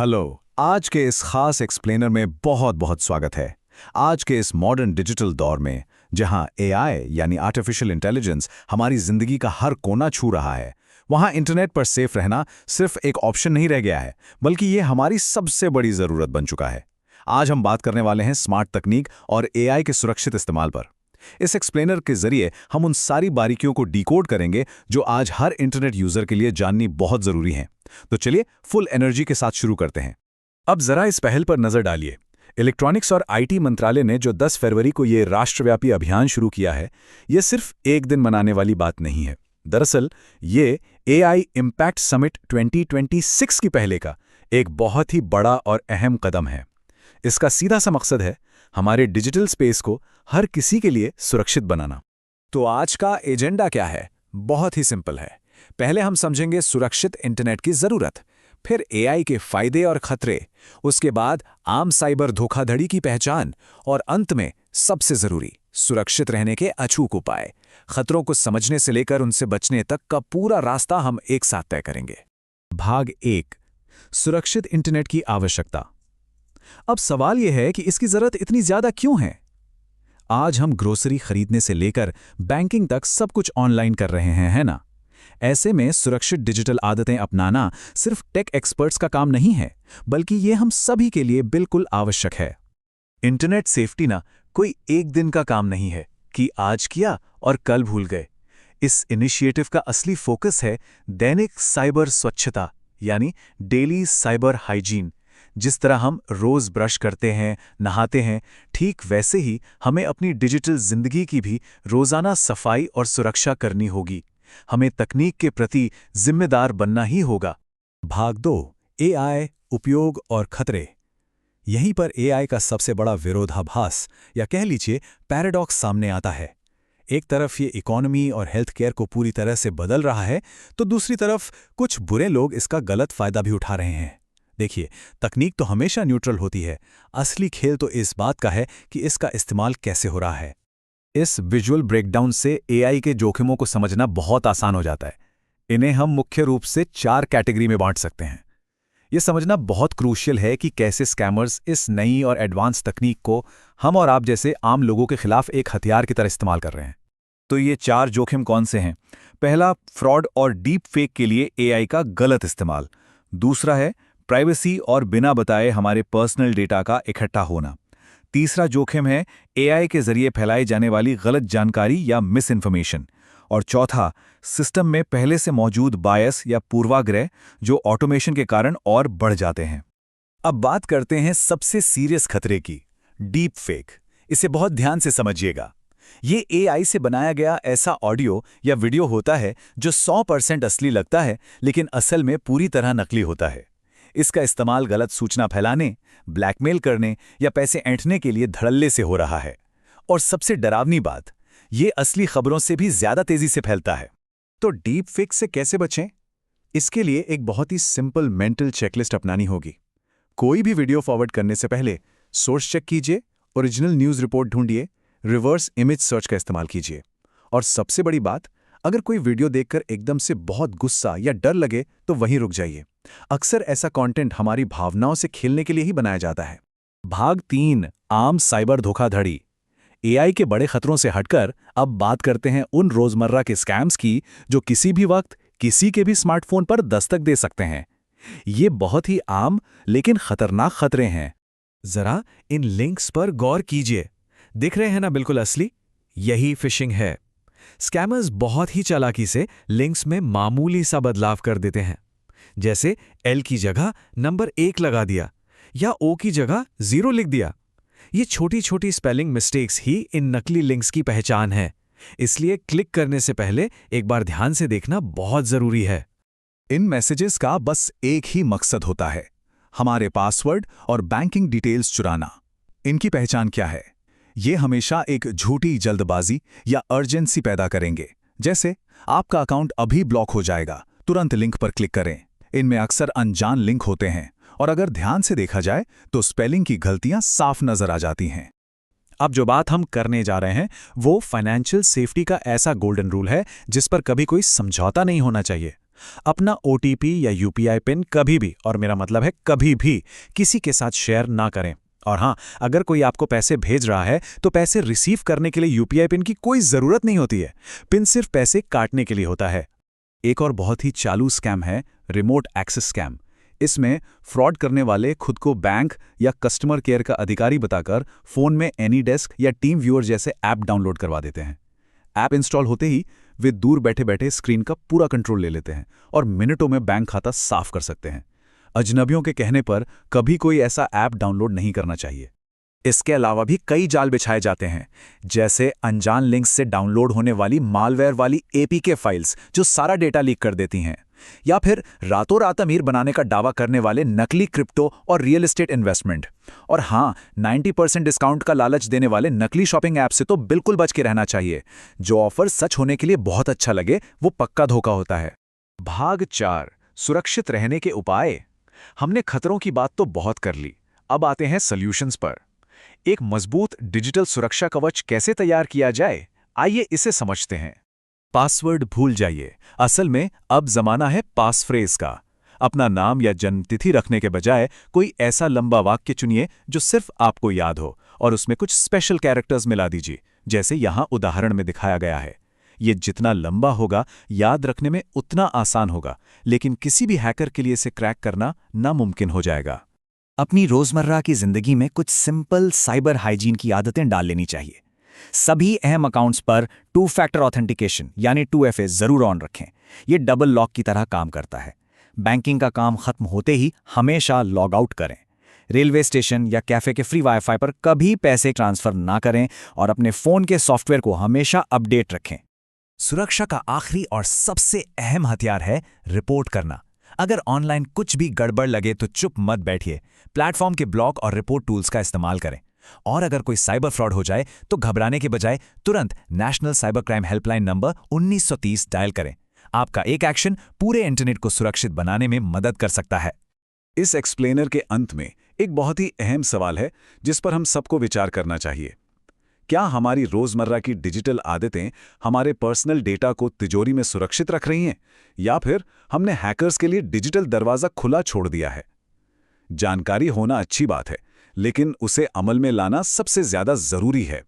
Hello. आज के इस खास एक्सप्लेनर में बहुत बहुत स्वागत है। आज के इस मॉडर्न डिजिटल दौर में जहां एआई यानी आर्टिफिशियल इंटेलिजेंस हमारी जिंदगी का हर कोना छू रहा है, वहां इंटरनेट पर सेफ रहना सिर्फ एक ऑप्शन नहीं रह गया है, बल्कि ये हमारी सबसे बड़ी जरूरत बन चुका है। आज हम बात करने वाले हैं स्मार्ट तकनीक और एआई के सुरक्षित इस्तेमाल पर। इस एक्सप्लेनर के जरिए हम उन सारी बारीकियों को डिकोड करेंगे जो आज हर इंटरनेट यूजर के लिए जाननी बहुत जरूरी हैं। तो चलिए फुल एनर्जी के साथ शुरू करते हैं। अब जरा इस पहल पर नजर डालिए। इलेक्ट्रॉनिक्स और आईटी मंत्रालय ने जो 10 फरवरी को ये राष्ट्रव्यापी अभियान शुरू किया है, ये सिर्फ एक दिन मनाने वाली बात नहीं है। दरअसल ये एआई इम्पैक्ट समिट 2026 की पहले का एक बहुत ही बड़ा और अहम कदम है। इसका सीधा सा मकसद है हमारे डिजिटल स्पेस को हर किसी के लिए सुरक्षित बनाना। तो आज का एजेंडा क्या है? बहुत ही सिंपल है। पहले हम समझेंगे सुरक्षित इंटरनेट की जरूरत, फिर एआई के फायदे और खतरे, उसके बाद आम साइबर धोखाधड़ी की पहचान और अंत में सबसे जरूरी सुरक्षित रहने के अचूक उपाय। खतरों को समझने से लेकर उनसे बचने तक का पूरा रास्ता हम एक साथ तय करेंगे। भाग 1, सुरक्षित इंटरनेट की आवश्यकता। अब सवाल यह है कि इसकी जरूरत इतनी ज्यादा क्यों है? आज हम ग्रोसरी खरीदने से लेकर बैंकिंग तक सब कुछ ऑनलाइन कर रहे हैं, है ना? ऐसे में सुरक्षित डिजिटल आदतें अपनाना सिर्फ टेक एक्सपर्ट्स का काम नहीं है, बल्कि ये हम सभी के लिए बिल्कुल आवश्यक है। इंटरनेट सेफ्टी ना कोई एक दिन का काम नहीं है कि आज किया और कल भूल गए। इस इनिशिएटिव का असली फोकस है दैनिक साइबर स्वच्छता, यानी डेली साइबर हाइजीन। जिस तरह हम रोज ब्रश करते हैं, नहाते हैं, ठीक वैसे ही हमें अपनी डिजिटल जिंदगी की भी रोजाना सफाई और सुरक्षा करनी होगी। हमें तकनीक के प्रति जिम्मेदार बनना ही होगा। भाग 2, एआई उपयोग और खतरे। यहीं पर एआई का सबसे बड़ा विरोधाभास या कह लीजिए पैराडॉक्स सामने आता है। एक तरफ ये इकोनॉमी और हेल्थ केयर को पूरी तरह से बदल रहा है, तो दूसरी तरफ कुछ बुरे लोग इसका गलत फायदा भी उठा रहे हैं। देखिए, तकनीक तो हमेशा न्यूट्रल होती है, असली खेल तो इस बात का है कि इसका इस्तेमाल कैसे हो रहा है। इस विजुअल ब्रेकडाउन से एआई के जोखिमों को समझना बहुत आसान हो जाता है। इन्हें हम मुख्य रूप से 4 कैटेगरी में बांट सकते हैं। यह समझना बहुत क्रूशियल है कि कैसे स्कैमर्स इस नई और एडवांस तकनीक को हम और आप जैसे आम लोगों के खिलाफ एक हथियार की तरह इस्तेमाल कर रहे हैं। तो ये 4 जोखिम कौन से हैं? पहला, फ्रॉड और डीप फेक के लिए एआई का गलत इस्तेमाल। दूसरा है प्राइवेसी और बिना बताए हमारे पर्सनल डेटा का इकट्ठा होना। तीसरा जोखिम है एआई के जरिए फैलाई जाने वाली गलत जानकारी या मिस इन्फॉर्मेशन। और चौथा, सिस्टम में पहले से मौजूद बायस या पूर्वाग्रह जो ऑटोमेशन के कारण और बढ़ जाते हैं। अब बात करते हैं सबसे सीरियस खतरे की, डीप फेक। इसे बहुत ध्यान से समझिएगा। ये एआई से बनाया गया ऐसा ऑडियो या वीडियो होता है जो 100% असली लगता है, लेकिन असल में पूरी तरह नकली होता है। इसका इस्तेमाल गलत सूचना फैलाने, ब्लैकमेल करने या पैसे ऐंठने के लिए धड़ल्ले से हो रहा है। और सबसे डरावनी बात, ये असली खबरों से भी ज्यादा तेजी से फैलता है। तो डीप फेक से कैसे बचें? इसके लिए एक बहुत ही सिंपल मेंटल चेकलिस्ट अपनानी होगी। कोई भी वीडियो फॉरवर्ड करने से पहले सोर्स चेक कीजिए, ओरिजिनल न्यूज़ रिपोर्ट ढूंढिए, रिवर्स इमेज सर्च का इस्तेमाल कीजिए। और सबसे बड़ी बात, अगर कोई वीडियो देखकर एकदम से बहुत गुस्सा या डर लगे तो वहीं रुक जाइए। अक्सर ऐसा कंटेंट हमारी भावनाओं से खेलने के लिए ही बनाया जाता है। भाग 3, आम साइबर धोखाधड़ी। एआई के बड़े खतरों से हटकर अब बात करते हैं उन रोजमर्रा के स्कैम्स की जो किसी भी वक्त किसी के भी स्मार्टफोन पर दस्तक दे सकते हैं। ये बहुत ही आम लेकिन खतरनाक खतरे हैं। जरा इन लिंक्स पर गौर कीजिए। दिख रहे हैं ना बिल्कुल असली? यही फिशिंग है। स्कैमर्स बहुत ही चालाकी से लिंक्स में मामूली सा बदलाव कर देते हैं, जैसे एल की जगह नंबर 1 लगा दिया या ओ की जगह 0 लिख दिया। ये छोटी छोटी स्पेलिंग मिस्टेक्स ही इन नकली लिंक्स की पहचान है। इसलिए क्लिक करने से पहले एक बार ध्यान से देखना बहुत जरूरी है। इन मैसेजेस का बस एक ही मकसद होता है, हमारे पासवर्ड और बैंकिंग डिटेल्स चुराना। इनकी पहचान क्या है? ये हमेशा एक झूठी जल्दबाजी या अर्जेंसी पैदा करेंगे, जैसे आपका अकाउंट अभी ब्लॉक हो जाएगा, तुरंत लिंक पर क्लिक करें। इनमें अक्सर अनजान लिंक होते हैं और अगर ध्यान से देखा जाए तो स्पेलिंग की गलतियां साफ नजर आ जाती हैं। अब जो बात हम करने जा रहे हैं वो फाइनेंशियल सेफ्टी का ऐसा गोल्डन रूल है जिस पर कभी कोई समझौता नहीं होना चाहिए। अपना OTP या UPI पिन कभी भी, और मेरा मतलब है कभी भी, किसी के साथ शेयर ना करें। और हाँ, अगर कोई आपको पैसे भेज रहा है तो पैसे रिसीव करने के लिए UPI पिन की कोई ज़रूरत नहीं होती है। पिन सिर्फ पैसे काटने के लिए होता है। एक और बहुत ही चालू स्कैम है रिमोट एक्सेस स्कैम। इसमें फ्रॉड करने वाले खुद को बैंक या कस्टमर केयर का अधिकारी बताकर फ़ोन में एनीडेस्क या टीम व्यूअर जैसे ऐप डाउनलोड करवा देते हैं। ऐप इंस्टॉल होते ही वे दूर बैठे बैठे स्क्रीन का पूरा कंट्रोल ले लेते हैं और मिनटों में बैंक खाता साफ कर सकते हैं। अजनबियों के कहने पर कभी कोई ऐसा ऐप डाउनलोड नहीं करना चाहिए। इसके अलावा भी कई जाल बिछाए जाते हैं, जैसे अनजान लिंक्स से डाउनलोड होने वाली मालवेयर वाली APK फाइल्स जो सारा डेटा लीक कर देती हैं, या फिर रातों रात अमीर बनाने का दावा करने वाले नकली क्रिप्टो और रियल एस्टेट इन्वेस्टमेंट। और हाँ, 90% डिस्काउंट का लालच देने वाले नकली शॉपिंग ऐप से तो बिल्कुल बच के रहना चाहिए। जो ऑफर सच होने के लिए बहुत अच्छा लगे, वो पक्का धोखा होता है। भाग 4, सुरक्षित रहने के उपाय। हमने खतरों की बात तो बहुत कर ली, अब आते हैं सॉल्यूशंस पर। एक मजबूत डिजिटल सुरक्षा कवच कैसे तैयार किया जाए, आइए इसे समझते हैं। पासवर्ड भूल जाइए। असल में अब जमाना है पासफ्रेज का। अपना नाम या जन्मतिथि रखने के बजाय कोई ऐसा लंबा वाक्य चुनिए जो सिर्फ आपको याद हो, और उसमें कुछ स्पेशल कैरेक्टर्स मिला दीजिए, जैसे यहां उदाहरण में दिखाया गया है। ये जितना लंबा होगा, याद रखने में उतना आसान होगा, लेकिन किसी भी हैकर के लिए इसे क्रैक करना नामुमकिन हो जाएगा। अपनी रोजमर्रा की जिंदगी में कुछ सिंपल साइबर हाइजीन की आदतें डाल लेनी चाहिए। सभी अहम अकाउंट्स पर 2 फैक्टर ऑथेंटिकेशन यानी 2FA जरूर ऑन रखें। ये डबल लॉक की तरह काम करता है। बैंकिंग का काम खत्म होते ही हमेशा लॉग आउट करें। रेलवे स्टेशन या कैफे के फ्री वाईफाई पर कभी पैसे ट्रांसफर ना करें और अपने फोन के सॉफ्टवेयर को हमेशा अपडेट रखें। सुरक्षा का आखिरी और सबसे अहम हथियार है रिपोर्ट करना। अगर ऑनलाइन कुछ भी गड़बड़ लगे तो चुप मत बैठिए। प्लेटफॉर्म के ब्लॉक और रिपोर्ट टूल्स का इस्तेमाल करें। और अगर कोई साइबर फ्रॉड हो जाए तो घबराने के बजाय तुरंत national cyber crime helpline number 1930 dial करें। आपका एक एक्शन पूरे इंटरनेट को सुरक्षित बनाने में मदद कर सकता है। इस एक्सप्लेनर के अंत में एक बहुत ही अहम सवाल है जिस पर हम सबको विचार करना चाहिए। क्या हमारी रोजमर्रा की डिजिटल आदतें हमारे पर्सनल डेटा को तिजोरी में सुरक्षित रख रही हैं, या फिर हमने हैकर्स के लिए डिजिटल दरवाजा खुला छोड़ दिया है? जानकारी होना अच्छी बात है, लेकिन उसे अमल में लाना सबसे ज्यादा जरूरी है।